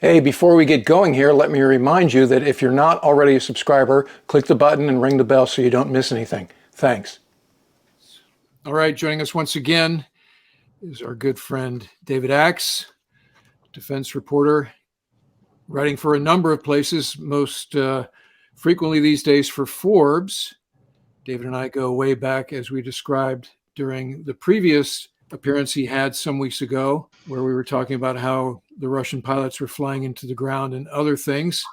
Hey, before we get going here, let me remind you that if you're not already a subscriber, click the button and ring the bell so you don't miss anything. Thanks. All right, joining us once again is our good friend David Axe, defense reporter, writing for a number of places, most frequently these days for Forbes. David and I go way back, as we described during the previous appearance he had some weeks ago, where we were talking about how the Russian pilots were flying into the ground and other things.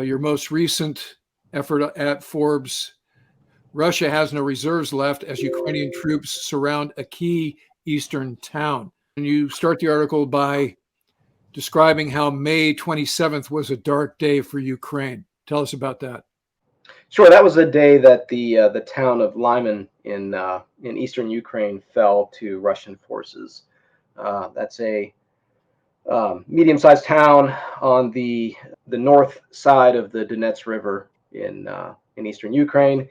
Your most recent effort at Forbes, Russia has no reserves left as Ukrainian troops surround a key eastern town. And you start the article by describing how May 27th was a dark day for Ukraine. Tell us about that. Sure, that was the day that the town of Lyman in eastern Ukraine fell to Russian forces. That's a medium-sized town on the north side of the Donetsk River in eastern Ukraine,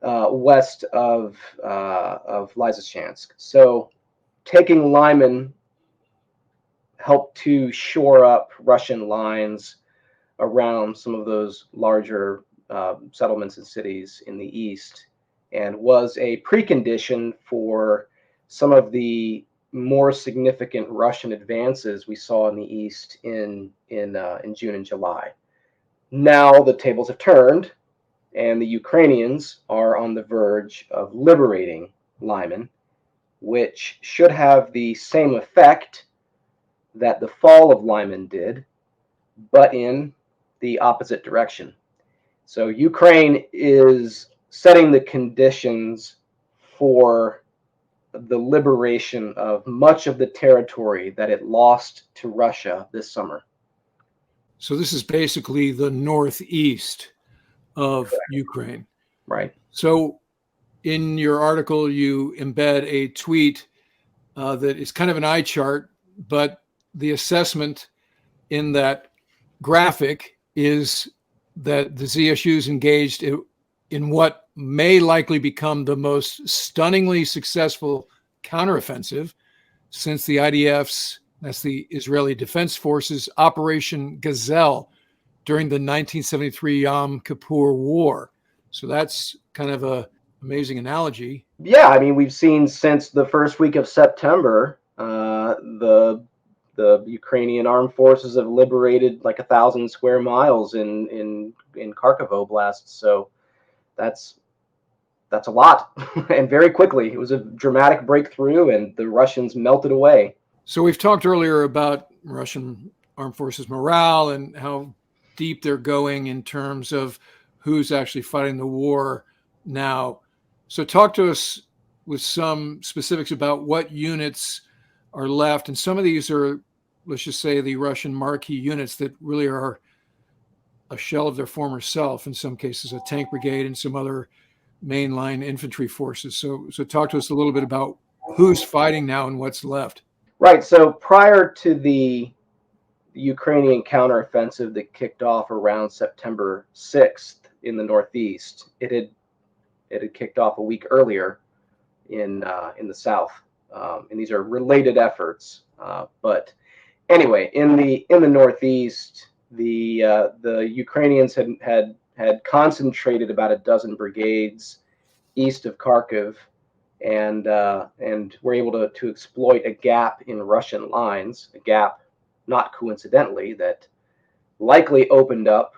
west of Lysychansk. So, taking Lyman helped to shore up Russian lines around some of those larger settlements and cities in the east, and was a precondition for some of the more significant Russian advances we saw in the east in June and July. Now the tables have turned, and the Ukrainians are on the verge of liberating Lyman, which should have the same effect that the fall of Lyman did, but in the opposite direction. So Ukraine is setting the conditions for the liberation of much of the territory that it lost to Russia this summer. So this is basically the northeast of Ukraine. Right. So in your article, you embed a tweet that is kind of an eye chart, but the assessment in that graphic is that the ZSU is engaged in what may likely become the most stunningly successful counteroffensive since the IDF's, that's the Israeli Defense Forces, Operation Gazelle during the 1973 Yom Kippur War. So that's kind of an amazing analogy. Yeah, I mean, we've seen since the first week of September, the Ukrainian armed forces have liberated like 1,000 square miles in Kharkov Oblast. So that's a lot, and very quickly. It was a dramatic breakthrough, and the Russians melted away. So we've talked earlier about Russian armed forces morale and how deep they're going in terms of who's actually fighting the war now. So talk to us with some specifics about what units are left. And some of these are, let's just say, the Russian marquee units that really are a shell of their former self, in some cases a tank brigade and some other mainline infantry forces. So talk to us a little bit about who's fighting now and what's left. Right. So prior to the Ukrainian counteroffensive that kicked off around September 6th in the Northeast, it had kicked off a week earlier in the South. And these are related efforts. But anyway, in the Northeast, the Ukrainians had concentrated about a dozen brigades east of Kharkiv, and were able to exploit a gap in Russian lines, a gap, not coincidentally, that likely opened up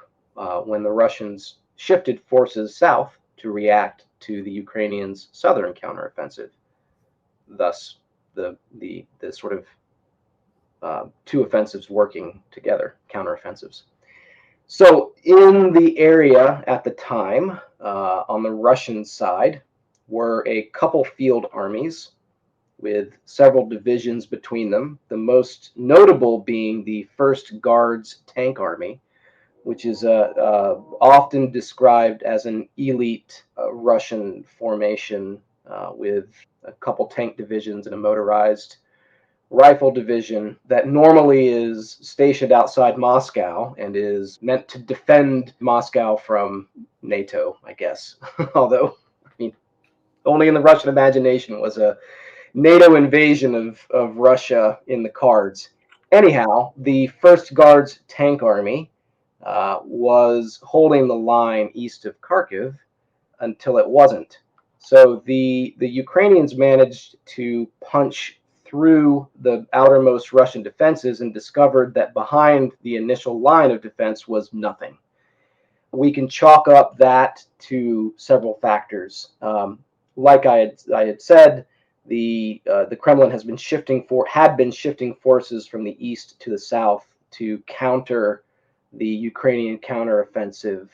when the Russians shifted forces south to react to the Ukrainians' southern counteroffensive. Thus, the sort of two offensives working together, counteroffensives. So in the area at the time, on the Russian side, were a couple field armies with several divisions between them, the most notable being the 1st Guards Tank Army, which is often described as an elite Russian formation with a couple tank divisions and a motorized rifle division that normally is stationed outside Moscow and is meant to defend Moscow from NATO, I guess. Although, I mean, only in the Russian imagination was a NATO invasion of Russia in the cards. Anyhow, the First Guards Tank Army was holding the line east of Kharkiv until it wasn't. So the Ukrainians managed to punch through the outermost Russian defenses and discovered that behind the initial line of defense was nothing. We can chalk up that to several factors. Like I had said, the Kremlin had been shifting forces from the east to the south to counter the Ukrainian counteroffensive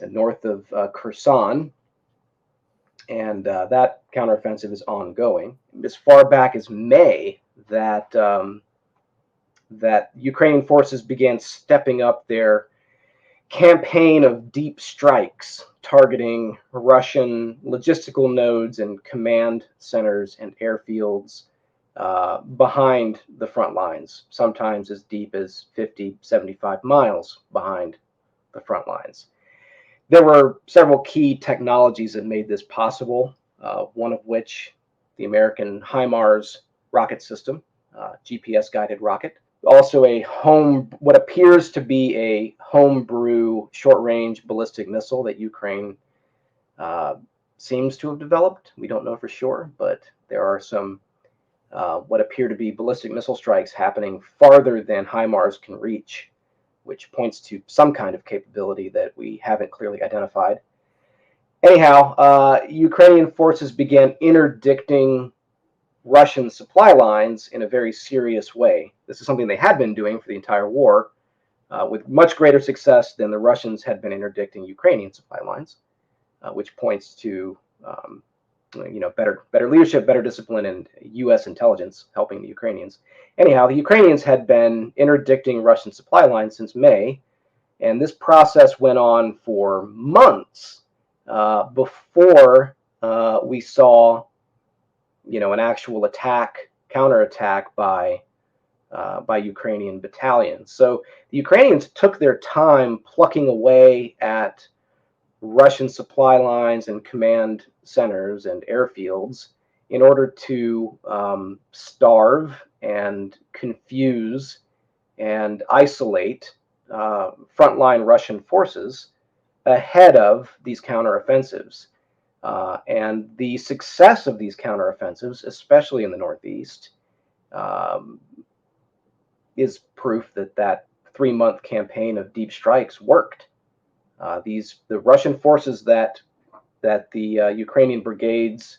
north of Kherson, and that counteroffensive is ongoing. As far back as May, that Ukrainian forces began stepping up their campaign of deep strikes targeting Russian logistical nodes and command centers and airfields behind the front lines, sometimes as deep as 50, 75 miles behind the front lines. There were several key technologies that made this possible, one of which the American HIMARS rocket system, GPS-guided rocket. Also what appears to be a homebrew short-range ballistic missile that Ukraine seems to have developed. We don't know for sure, but there are some what appear to be ballistic missile strikes happening farther than HIMARS can reach, which points to some kind of capability that we haven't clearly identified. Anyhow, Ukrainian forces began interdicting Russian supply lines in a very serious way. This is something they had been doing for the entire war, with much greater success than the Russians had been interdicting Ukrainian supply lines, which points to better leadership, better discipline, and U.S. intelligence helping the Ukrainians. Anyhow, the Ukrainians had been interdicting Russian supply lines since May, and this process went on for months before we saw, an actual counterattack by Ukrainian battalions. So the Ukrainians took their time plucking away at Russian supply lines and command centers and airfields in order to starve and confuse and isolate frontline Russian forces ahead of these counteroffensives. And the success of these counteroffensives, especially in the Northeast, is proof that 3-month campaign of deep strikes worked. The Russian forces that the Ukrainian brigades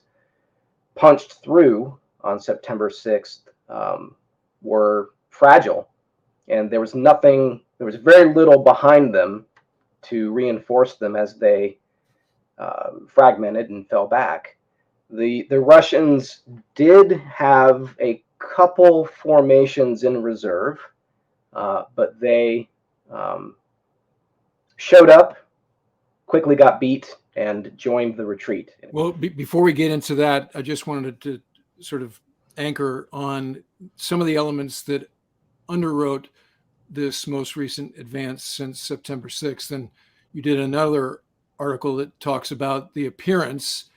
punched through on September 6th were fragile, and there was very little behind them to reinforce them as they fragmented and fell back. The Russians did have a couple formations in reserve, but they showed up, quickly got beat, and joined the retreat. Well, before we get into that, I just wanted to sort of anchor on some of the elements that underwrote this most recent advance since September 6th. And you did another article that talks about the appearance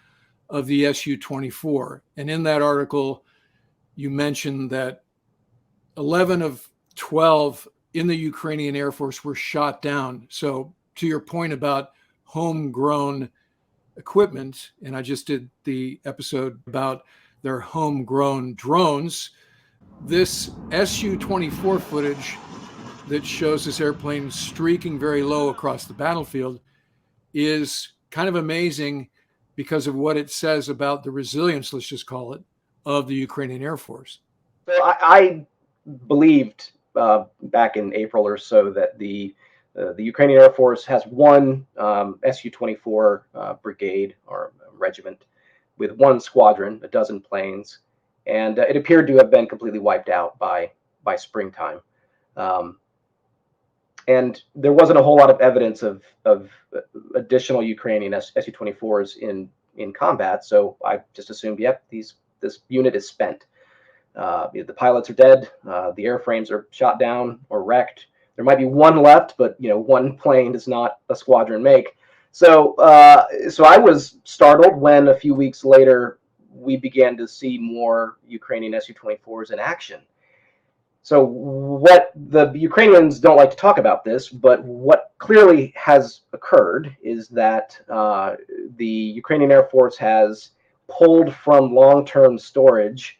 of the Su-24. And in that article, you mentioned that 11 of 12 in the Ukrainian Air Force were shot down. So to your point about homegrown equipment, and I just did the episode about their homegrown drones, this Su-24 footage that shows this airplane streaking very low across the battlefield is kind of amazing because of what it says about the resilience, let's just call it, of the Ukrainian Air Force. So I believed back in April or so that the Ukrainian Air Force has one Su-24 brigade or regiment with one squadron, a dozen planes, and it appeared to have been completely wiped out by springtime. And there wasn't a whole lot of evidence of additional Ukrainian Su-24s in combat, so I just assumed, yep, this unit is spent. The pilots are dead, the airframes are shot down or wrecked. There might be one left, but one plane does not a squadron make. So I was startled when a few weeks later we began to see more Ukrainian Su-24s in action. So what the Ukrainians don't like to talk about this, but what clearly has occurred is that the Ukrainian Air Force has pulled from long-term storage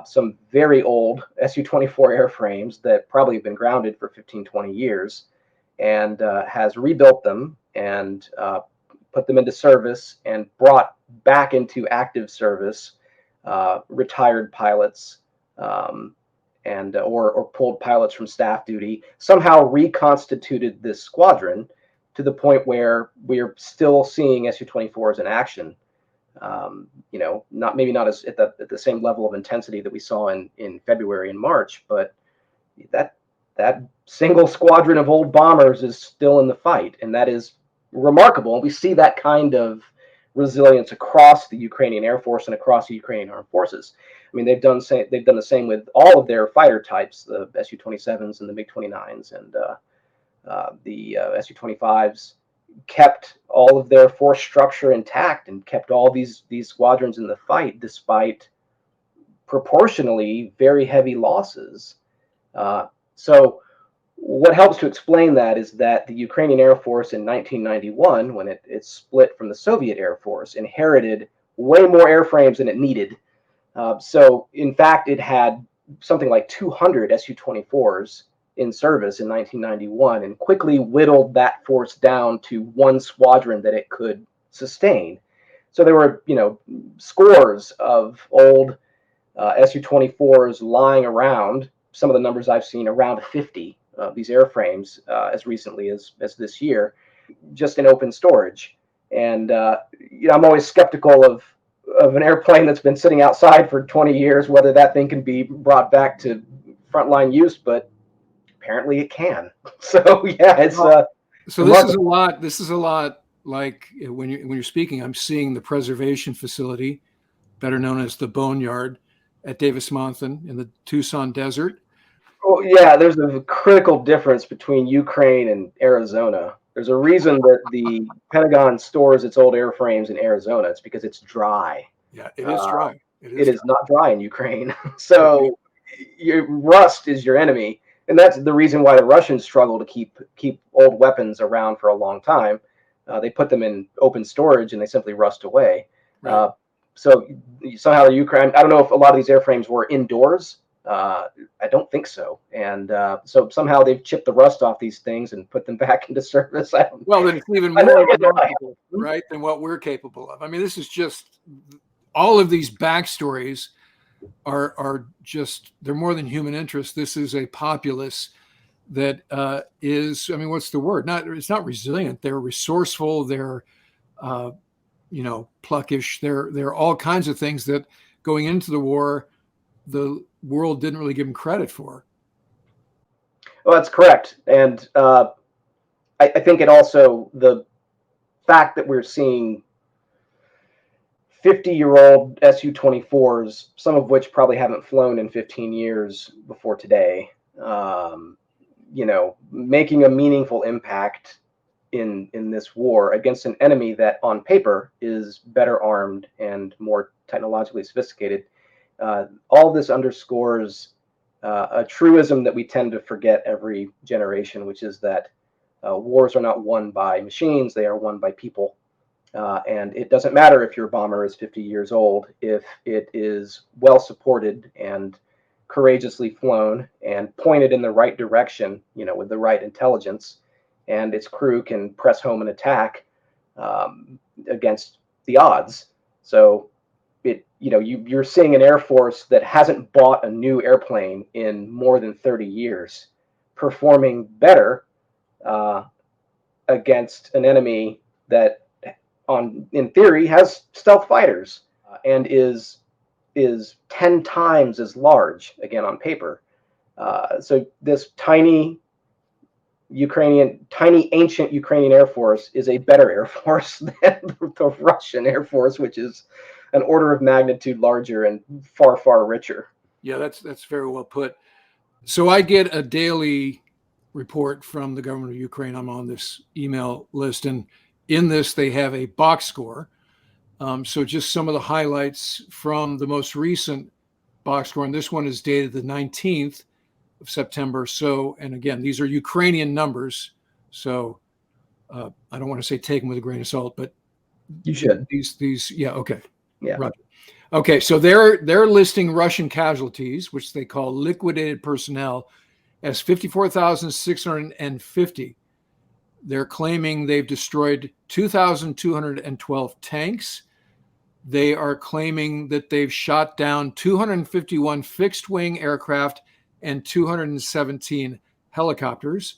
some very old Su-24 airframes that probably have been grounded for 15, 20 years, and has rebuilt them and put them into service and brought back into active service retired pilots, and or pulled pilots from staff duty, somehow reconstituted this squadron to the point where we're still seeing Su-24s in action. Not maybe not as at the same level of intensity that we saw in February and March, but that single squadron of old bombers is still in the fight, and that is remarkable. And we see that kind of resilience across the Ukrainian Air Force and across the Ukrainian armed forces. I mean, they've done the same with all of their fighter types, the Su-27s and the MiG-29s and the Su-25s. Kept all of their force structure intact and kept all these squadrons in the fight despite proportionally very heavy losses. So what helps to explain that is that the Ukrainian Air Force in 1991, when it split from the Soviet Air Force, inherited way more airframes than it needed. So in fact, it had something like 200 Su-24s in service in 1991 and quickly whittled that force down to one squadron that it could sustain. So there were, scores of old Su-24s lying around. Some of the numbers I've seen, around 50 of these airframes as recently as this year, just in open storage. And I'm always skeptical of an airplane that's been sitting outside for 20 years, whether that thing can be brought back to frontline use, but apparently it can. So yeah, it's so this is a lot. This is a lot like when you're speaking. I'm seeing the preservation facility, better known as the Boneyard, at Davis-Monthan in the Tucson Desert. Oh yeah, there's a critical difference between Ukraine and Arizona. There's a reason that the Pentagon stores its old airframes in Arizona. It's because it's dry. Yeah, it is dry. It is not dry in Ukraine. So rust is your enemy. And that's the reason why the Russians struggle to keep old weapons around for a long time. They put them in open storage and they simply rust away. Right. So somehow the Ukraine, I don't know if a lot of these airframes were indoors. I don't think so. And so somehow they've chipped the rust off these things and put them back into service. Well, then it's even more remarkable, right, than what we're capable of. I mean, this is just, all of these backstories are just, they're more than human interest. This is a populace that is, I mean, what's the word? It's not resilient. They're resourceful. They're, pluckish. They're all kinds of things that going into the war, the world didn't really give them credit for. Well, that's correct. And I think it also, the fact that we're seeing 50-year-old Su-24s, some of which probably haven't flown in 15 years before today, making a meaningful impact in this war against an enemy that on paper is better armed and more technologically sophisticated. All this underscores a truism that we tend to forget every generation, which is that wars are not won by machines, they are won by people. And it doesn't matter if your bomber is 50 years old, if it is well supported and courageously flown and pointed in the right direction, with the right intelligence, and its crew can press home and attack against the odds. So you're seeing an Air Force that hasn't bought a new airplane in more than 30 years performing better against an enemy that in theory has stealth fighters and is 10 times as large, again on paper. So this tiny ancient Ukrainian Air Force is a better Air Force than the Russian Air Force, which is an order of magnitude larger and far, far richer. Yeah, that's very well put. So I get a daily report from the government of Ukraine. I'm on this email list, and in this they have a box score. So just some of the highlights from the most recent box score, and this one is dated the 19th of September. So, and again, these are Ukrainian numbers. So I don't want to say take them with a grain of salt, but You should. Yeah, okay. Yeah. Right. Okay, so they're listing Russian casualties, which they call liquidated personnel, as 54,650. They're claiming they've destroyed 2,212 tanks. They are claiming that they've shot down 251 fixed-wing aircraft and 217 helicopters.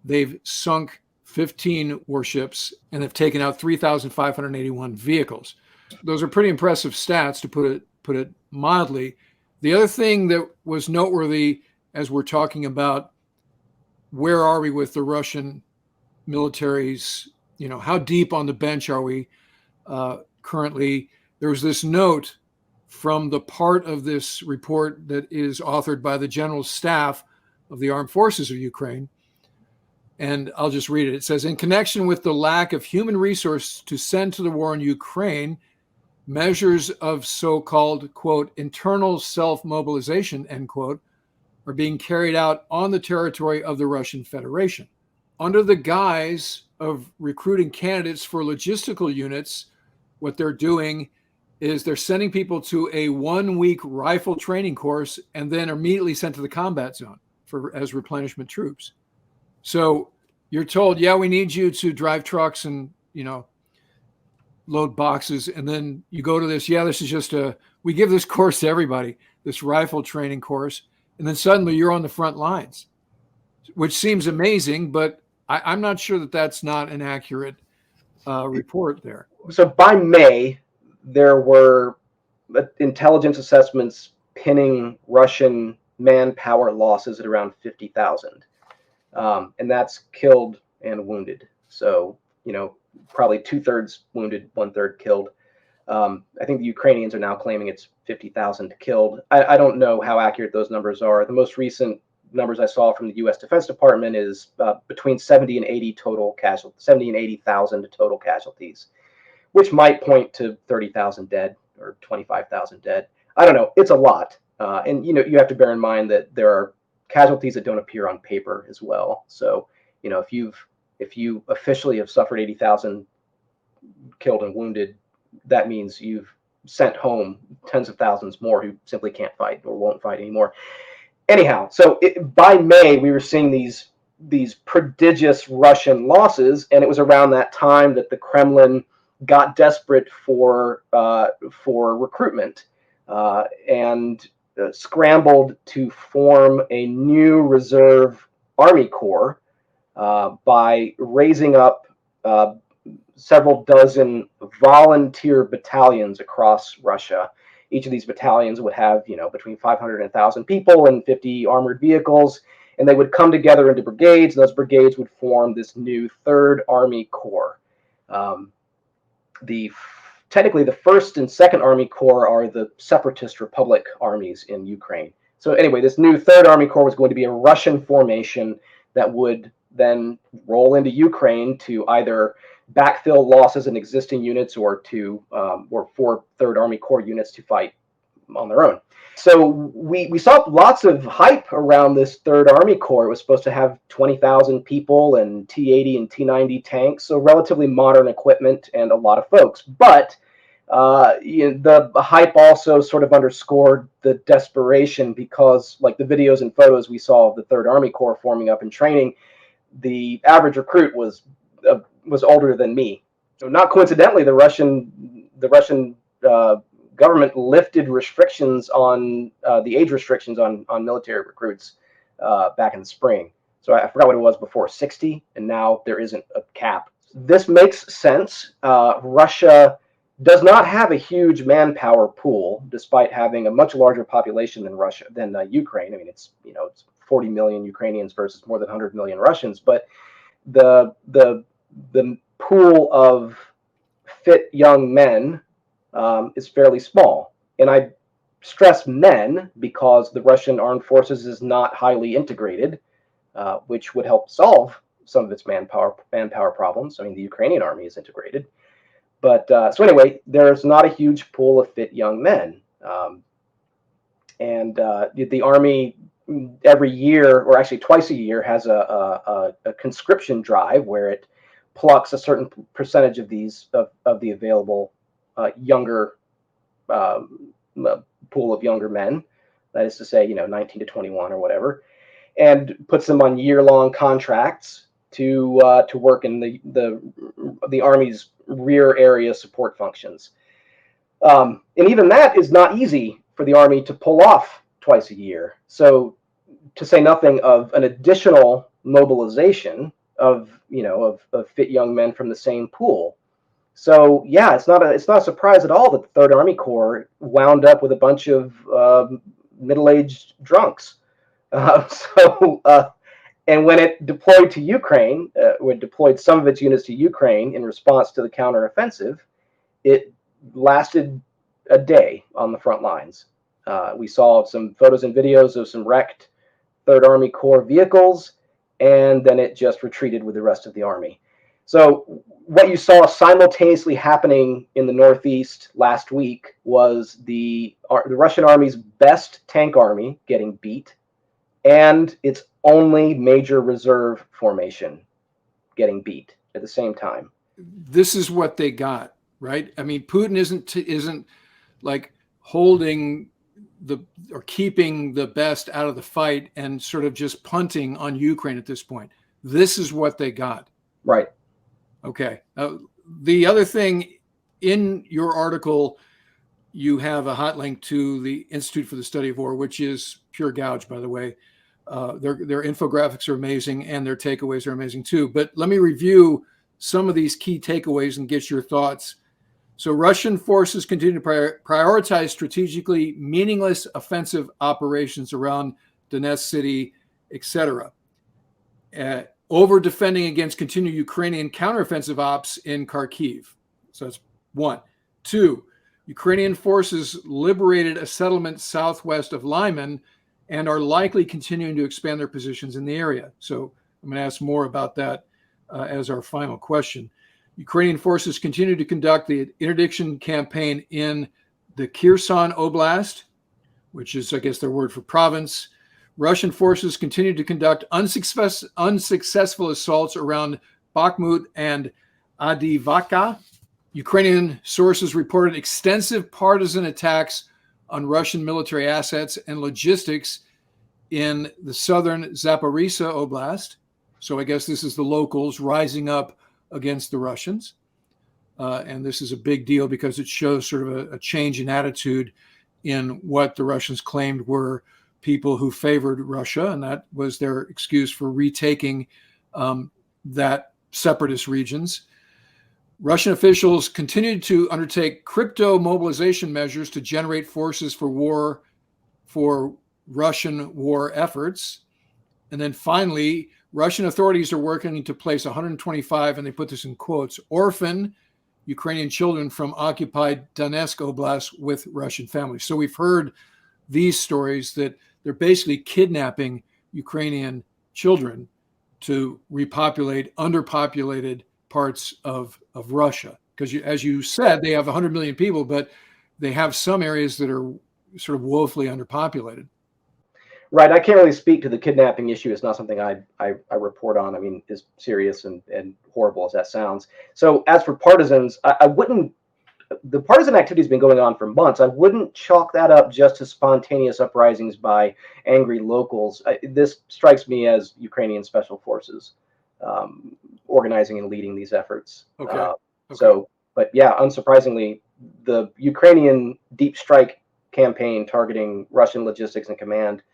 They've sunk 15 warships and have taken out 3,581 vehicles. Those are pretty impressive stats, to put it mildly. The other thing that was noteworthy, as we're talking about where are we with the Russian militaries, how deep on the bench are we currently? There's this note from the part of this report that is authored by the General Staff of the Armed Forces of Ukraine. And I'll just read it. It says, in connection with the lack of human resource to send to the war in Ukraine, measures of so-called, quote, internal self-mobilization, end quote, are being carried out on the territory of the Russian Federation. Under the guise of recruiting candidates for logistical units, what they're doing is they're sending people to a 1-week rifle training course and then immediately sent to the combat zone as replenishment troops. So you're told, yeah, we need you to drive trucks and, load boxes. And then you go to this, this is just we give this course to everybody, this rifle training course. And then suddenly you're on the front lines, which seems amazing, but I'm not sure that that's not an accurate report there. So by May, there were intelligence assessments pinning Russian manpower losses at around 50,000. And that's killed and wounded. So, probably 2/3 wounded, 1/3 killed. I think the Ukrainians are now claiming it's 50,000 killed. I don't know how accurate those numbers are. The most recent numbers I saw from the U.S. Defense Department is between 70 and 80 total casualties, 70 and 80,000 total casualties, which might point to 30,000 dead or 25,000 dead. I don't know. It's a lot. And, you have to bear in mind that there are casualties that don't appear on paper as well. So, if you officially have suffered 80,000 killed and wounded, that means you've sent home tens of thousands more who simply can't fight or won't fight anymore. Anyhow, so by May, we were seeing these prodigious Russian losses, and it was around that time that the Kremlin got desperate for recruitment and scrambled to form a new reserve army corps by raising up several dozen volunteer battalions across Russia. Each of these battalions would have, between 500 and 1,000 people and 50 armored vehicles, and they would come together into brigades. Those brigades would form this new Third Army Corps. Technically, the First and Second Army Corps are the separatist republic armies in Ukraine. So anyway, this new Third Army Corps was going to be a Russian formation that would then roll into Ukraine to either backfill losses in existing units or for Third Army Corps units to fight on their own. So we saw lots of hype around this Third Army Corps. It was supposed to have 20,000 people and T-80 and T-90 tanks, so relatively modern equipment and a lot of folks. But the hype also sort of underscored the desperation because, like the videos and photos we saw of the Third Army Corps forming up and training, the average recruit was older than me. So not coincidentally, the Russian government lifted restrictions on the age restrictions on military recruits back in the spring. So I forgot what it was before, 60, and now there isn't a cap. This makes sense. Russia does not have a huge manpower pool, despite having a much larger population than Ukraine. I mean, it's 40 million Ukrainians versus more than 100 million Russians, but the pool of fit young men is fairly small. And I stress men because the Russian armed forces is not highly integrated, which would help solve some of its manpower problems. I mean, the Ukrainian army is integrated. But so anyway, there's not a huge pool of fit young men. And the army every year, or actually twice a year, has a conscription drive where it plucks a certain percentage of the available younger pool of younger men. That is to say, 19 to 21 or whatever, and puts them on year-long contracts to work in the Army's rear area support functions. And even that is not easy for the Army to pull off twice a year. So, to say nothing of an additional mobilization of fit young men from the same pool. So yeah, it's not a surprise at all that the Third Army Corps wound up with a bunch of middle-aged drunks. And when it deployed to Ukraine, when it deployed some of its units to Ukraine in response to the counteroffensive, it lasted a day on the front lines. We saw some photos and videos of some wrecked Third Army Corps vehicles, and then it just retreated with the rest of the Army. So what you saw simultaneously happening in the Northeast last week was the Russian Army's best tank army getting beat, and its only major reserve formation getting beat at the same time. This is what they got, right? I mean, Putin isn't like holding or keeping the best out of the fight and sort of just punting on Ukraine at this point. This is what they got. Right. Okay. The other thing, in your article, you have a hot link to the Institute for the Study of War, which is pure gouge, by the way. Their infographics are amazing, and their takeaways are amazing too. But let me review some of these key takeaways and get your thoughts. So Russian forces continue to prioritize strategically meaningless offensive operations around Donetsk city, etc. Over defending against continued Ukrainian counteroffensive ops in Kharkiv. So that's one. Two, Ukrainian forces liberated a settlement southwest of Lyman and are likely continuing to expand their positions in the area. So I'm going to ask more about that as our final question. Ukrainian forces continue to conduct the interdiction campaign in the Kherson Oblast, which is, I guess, their word for province. Russian forces continue to conduct unsuccessful assaults around Bakhmut and Adivka. Ukrainian sources reported extensive partisan attacks on Russian military assets and logistics in the southern Zaporizhzhia Oblast. So I guess this is the locals rising up against the Russians. And this is a big deal because it shows sort of a change in attitude in what the Russians claimed were people who favored Russia, and that was their excuse for retaking that separatist regions. Russian officials continued to undertake crypto mobilization measures to generate forces for Russian war efforts. And then finally, Russian authorities are working to place 125, and they put this in quotes, orphan Ukrainian children from occupied Donetsk Oblast with Russian families. So we've heard these stories that they're basically kidnapping Ukrainian children to repopulate underpopulated parts of Russia. Because as you said, they have 100 million people, but they have some areas that are sort of woefully underpopulated. Right. I can't really speak to the kidnapping issue. It's not something I report on. I mean, as serious and horrible as that sounds. So as for partisans, I wouldn't, the partisan activity has been going on for months. I wouldn't chalk that up just to spontaneous uprisings by angry locals. This strikes me as Ukrainian special forces organizing and leading these efforts. Okay. So, but yeah, unsurprisingly, the Ukrainian deep strike campaign targeting Russian logistics and command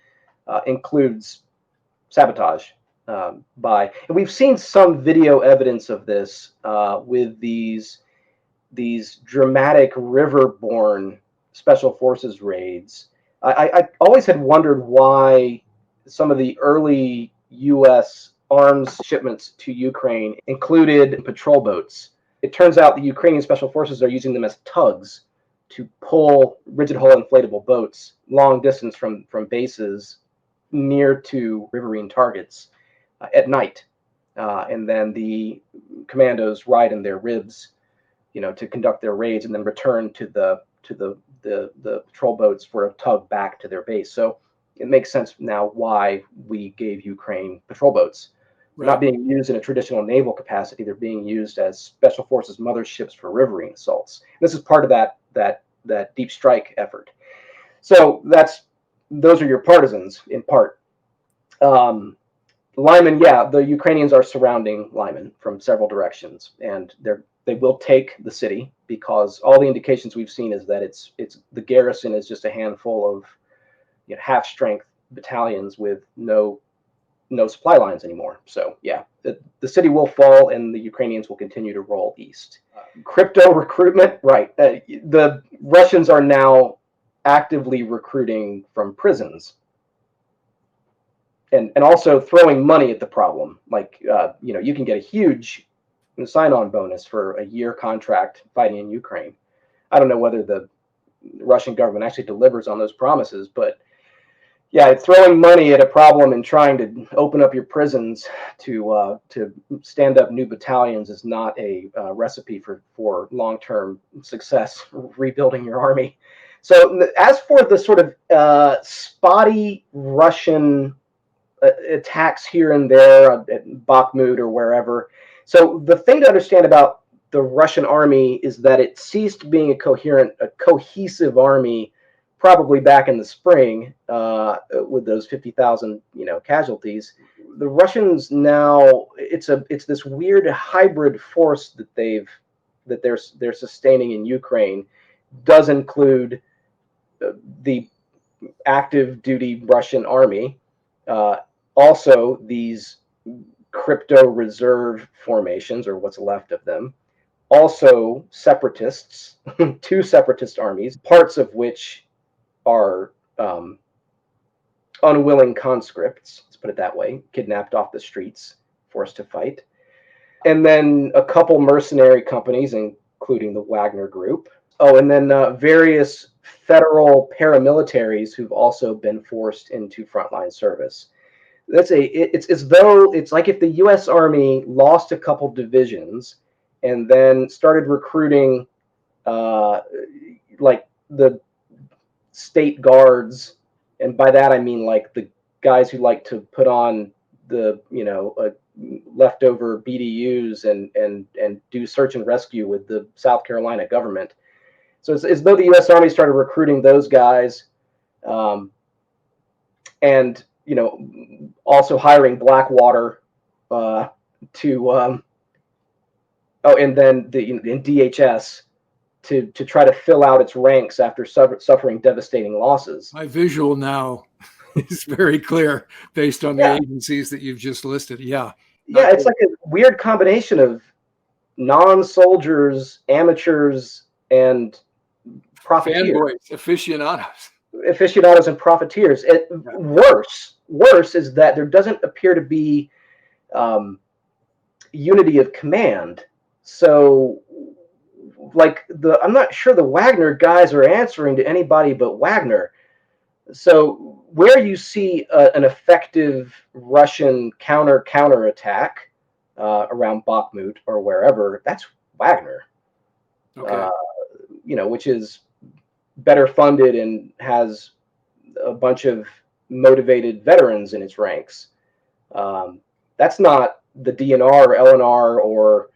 includes sabotage and we've seen some video evidence of this with these dramatic riverborne special forces raids. I always had wondered why some of the early U.S. arms shipments to Ukraine included patrol boats. It turns out the Ukrainian special forces are using them as tugs to pull rigid hull inflatable boats long distance from bases near to riverine targets at night, and then the commandos ride in their ribs, to conduct their raids, and then return to the patrol boats for a tug back to their base. So it makes sense now why we gave Ukraine patrol boats. They're not being used in a traditional naval capacity. They're being used as special forces motherships for riverine assaults. This is part of that deep strike effort. So those are your partisans in part. Lyman, yeah, the Ukrainians are surrounding Lyman from several directions, and they will take the city because all the indications we've seen is that it's the garrison is just a handful of half-strength battalions with no supply lines anymore. So yeah, the city will fall, and the Ukrainians will continue to roll east. Crypto recruitment, right? The Russians are now actively recruiting from prisons. And also throwing money at the problem. Like, you can get a huge sign-on bonus for a year contract fighting in Ukraine. I don't know whether the Russian government actually delivers on those promises, but yeah, throwing money at a problem and trying to open up your prisons to stand up new battalions is not a recipe for long-term success rebuilding your army. So as for the sort of spotty Russian attacks here and there at Bakhmut or wherever. So the thing to understand about the Russian army is that it ceased being a cohesive army probably back in the spring with those 50,000 casualties. The Russians now it's this weird hybrid force that they're sustaining in Ukraine. Does include the active duty Russian army. Also, these crypto reserve formations, or what's left of them. Also, separatists, two separatist armies, parts of which are unwilling conscripts, let's put it that way, kidnapped off the streets, forced to fight. And then a couple mercenary companies, including the Wagner Group. Oh, and then various federal paramilitaries who've also been forced into frontline service. It's as though it's like if the U.S. Army lost a couple divisions and then started recruiting like the state guards, and by that I mean like the guys who like to put on the leftover BDUs and do search and rescue with the South Carolina government. So it's as though the U.S. Army started recruiting those guys, and also hiring Blackwater to and then in DHS to try to fill out its ranks after suffering devastating losses. My visual now is very clear based on the agencies that you've just listed. Yeah. Yeah, it's like a weird combination of non-soldiers, amateurs, and profiteers. Fanboys, aficionados and profiteers. Worse is that there doesn't appear to be unity of command. So, like I'm not sure the Wagner guys are answering to anybody but Wagner. So, where you see an effective Russian counter attack around Bakhmut or wherever, that's Wagner. Okay. Which is better funded and has a bunch of motivated veterans in its ranks. That's not the DNR or LNR or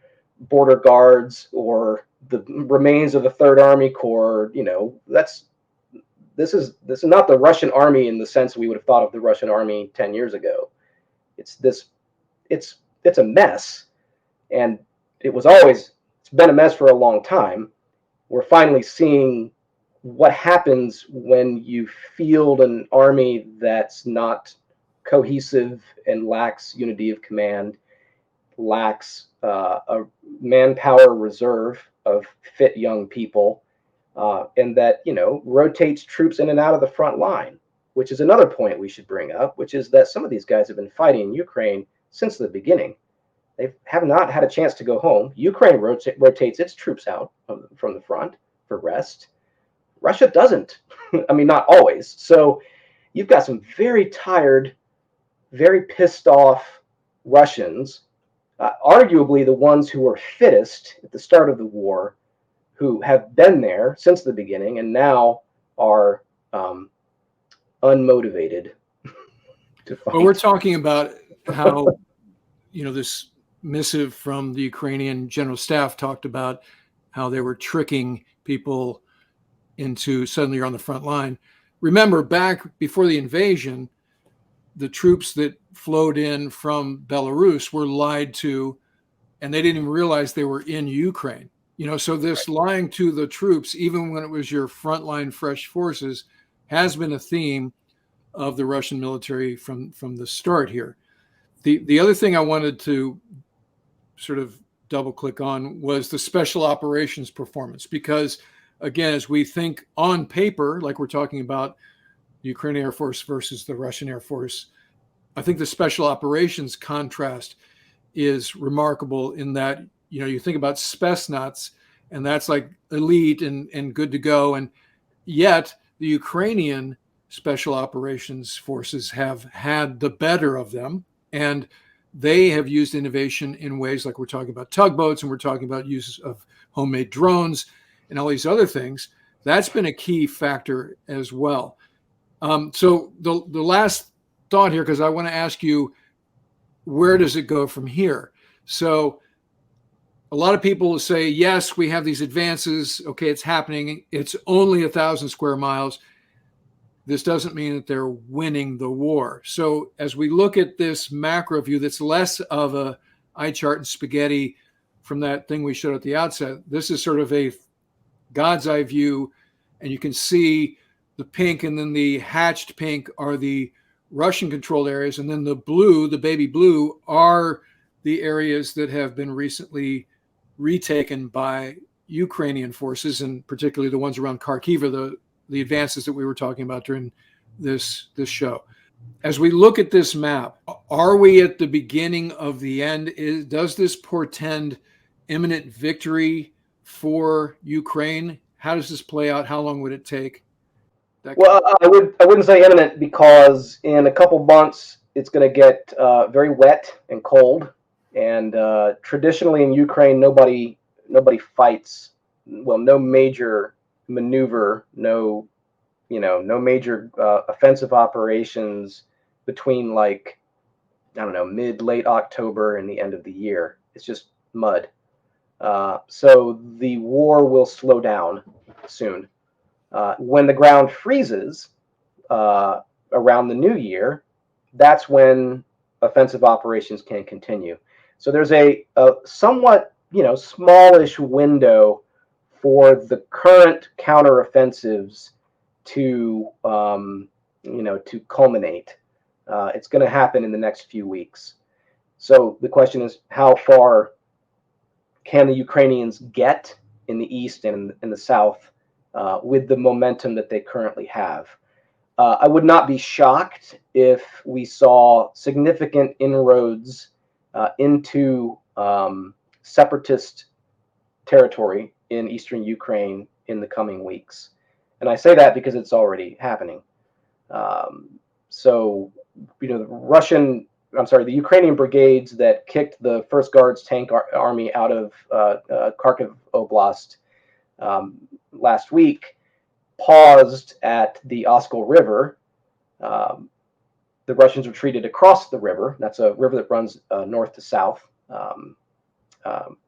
border guards or the remains of the Third Army Corps. This is not the Russian army in the sense we would have thought of the Russian army 10 years ago. It's a mess, and it's been a mess for a long time. We're finally seeing what happens when you field an army that's not cohesive and lacks unity of command, lacks a manpower reserve of fit young people, and that rotates troops in and out of the front line, which is another point we should bring up, which is that some of these guys have been fighting in Ukraine since the beginning. They have not had a chance to go home. Ukraine rotates its troops out from the front for rest. Russia doesn't. I mean, not always. So you've got some very tired, very pissed off Russians, arguably the ones who were fittest at the start of the war, who have been there since the beginning and now are unmotivated to Well, we're fight. talking about how, this missive from the Ukrainian general staff talked about how they were tricking people into suddenly you're on the front line. Remember, back before the invasion, the troops that flowed in from Belarus were lied to, and they didn't even realize they were in Ukraine. So this lying to the troops, even when it was your frontline fresh forces, has been a theme of the Russian military from the start here. The other thing I wanted to sort of double click on was the special operations performance, because again, as we think on paper, like we're talking about the Ukrainian Air Force versus the Russian Air Force, I think the special operations contrast is remarkable in that, you think about Spetsnaz, and that's like elite and good to go. And yet the Ukrainian special operations forces have had the better of them. And they have used innovation in ways like we're talking about tugboats, and we're talking about use of homemade drones and all these other things. That's been a key factor as well. So the last thought here, because I want to ask you, where does it go from here? So a lot of people will say, yes, we have these advances. Okay, it's happening. It's only 1,000 square miles. This doesn't mean that they're winning the war. So as we look at this macro view, that's less of a eye chart and spaghetti from that thing we showed at the outset. This is sort of a God's eye view, and you can see the pink, and then the hatched pink are the Russian controlled areas, and then the blue, the baby blue, are the areas that have been recently retaken by Ukrainian forces, and particularly the ones around Kharkiv, the advances that we were talking about during this show. As we look at this map, are we at the beginning of the end? Does this portend imminent victory for Ukraine? How does this play out? How long would it take? Well, I wouldn't say imminent, because in a couple months it's going to get very wet and cold, and traditionally in Ukraine nobody fights. Well, no major maneuver, no major offensive operations between, like, I don't know, late October and the end of the year. It's just mud. So the war will slow down soon. When the ground freezes around the new year, that's when offensive operations can continue. So there's a somewhat smallish window for the current counteroffensives to to culminate. It's going to happen in the next few weeks. So the question is, how far can the Ukrainians get in the east and in the south with the momentum that they currently have? I would not be shocked if we saw significant inroads into separatist territory in eastern Ukraine in the coming weeks. And I say that because it's already happening. So, the Ukrainian brigades that kicked the First Guards tank army out of Kharkiv Oblast last week paused at the Oskol River. The Russians retreated across the river. That's a river that runs north to south,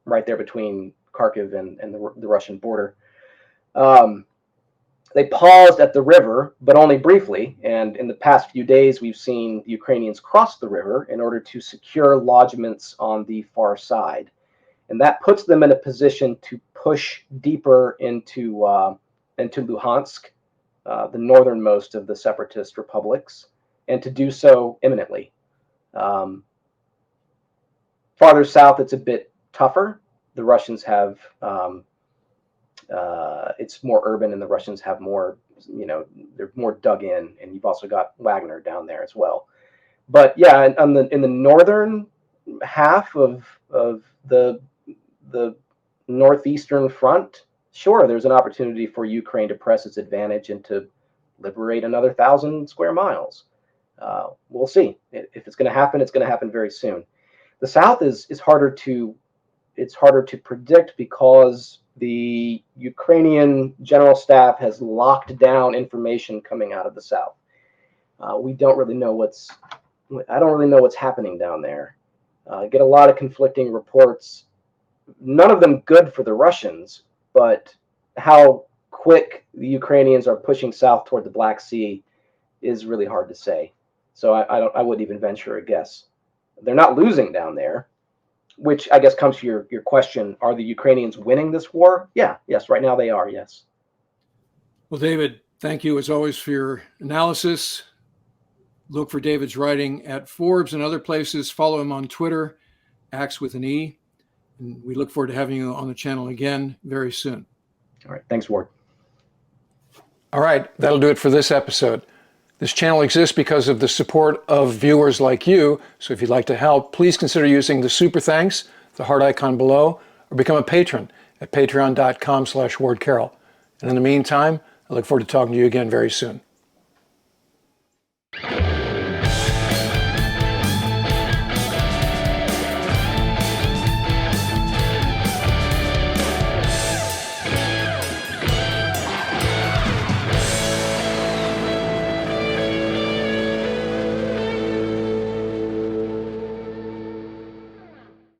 right there between Kharkiv and the Russian border. They paused at the river, but only briefly. And in the past few days, we've seen the Ukrainians cross the river in order to secure lodgements on the far side. And that puts them in a position to push deeper into Luhansk, the northernmost of the separatist republics, and to do so imminently. Farther south, it's a bit tougher. The Russians have it's more urban, and the Russians have more, they're more dug in, and you've also got Wagner down there as well. But yeah, in the northern half of the northeastern front, sure, there's an opportunity for Ukraine to press its advantage and to liberate another 1,000 square miles. We'll see. If it's going to happen, it's going to happen very soon. The south is harder to predict, because the Ukrainian general staff has locked down information coming out of the south. We don't really know I don't really know what's happening down there. I get a lot of conflicting reports, none of them good for the Russians, but how quick the Ukrainians are pushing south toward the Black Sea is really hard to say. So I wouldn't even venture a guess. They're not losing down there, which I guess comes to your question: are the Ukrainians winning this war? Yeah, yes, right now they are. Yes. Well, David, thank you as always for your analysis. Look for David's writing at Forbes and other places. Follow him on Twitter, Axe with an E. And we look forward to having you on the channel again very soon. All right. Thanks, Ward. All right, that'll do it for this episode. This channel exists because of the support of viewers like you. So if you'd like to help, please consider using the super thanks, the heart icon below, or become a patron at patreon.com/Ward Carroll. And in the meantime, I look forward to talking to you again very soon.